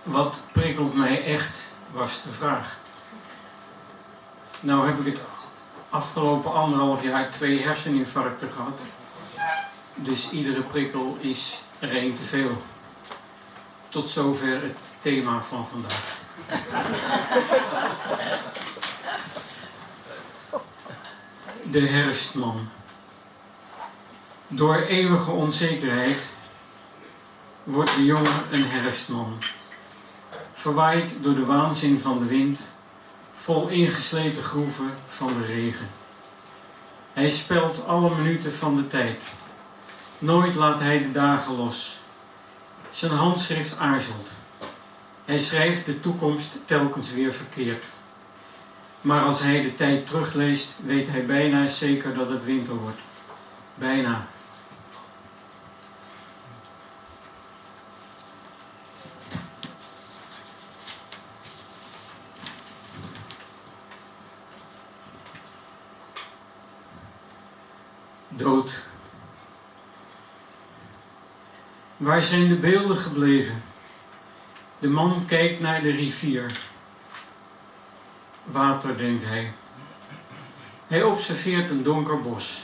Wat prikkelt mij echt, was de vraag. Nou heb ik het afgelopen 1,5 jaar 2 herseninfarcten gehad. Dus iedere prikkel is er 1 te veel. Tot zover het thema van vandaag. De herfstman. Door eeuwige onzekerheid wordt de jongen een herfstman. Verwaaid door de waanzin van de wind, vol ingesleten groeven van de regen. Hij spelt alle minuten van de tijd. Nooit laat hij de dagen los. Zijn handschrift aarzelt. Hij schrijft de toekomst telkens weer verkeerd. Maar als hij de tijd terugleest, weet hij bijna zeker dat het winter wordt. Bijna. Dood. Waar zijn de beelden gebleven? De man kijkt naar de rivier. Water, denkt hij. Hij observeert een donker bos.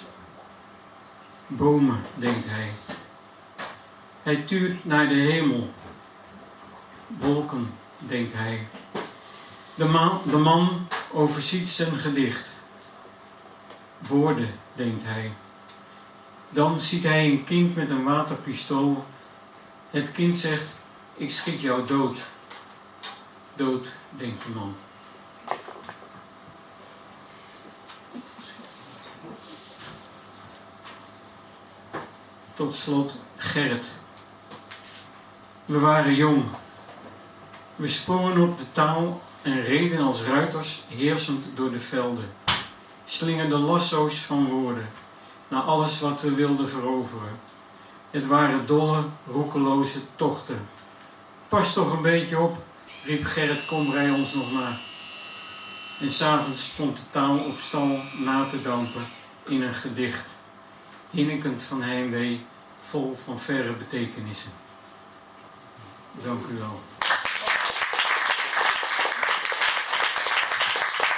Bomen, denkt hij. Hij tuurt naar de hemel. Wolken, denkt hij. De man overziet zijn gedicht. Woorden, denkt hij. Dan ziet hij een kind met een waterpistool. Het kind zegt, ik schiet jou dood. Dood, denkt de man. Tot slot Gerrit. We waren jong. We sprongen op de touw en reden als ruiters heersend door de velden. Slingerden lasso's van woorden naar alles wat we wilden veroveren. Het waren dolle, roekeloze tochten. Pas toch een beetje op, riep Gerrit Komrij ons nog na. En 's avonds stond de taal op stal na te dampen in een gedicht. Hinnikend van heimwee, vol van verre betekenissen. Dank u wel.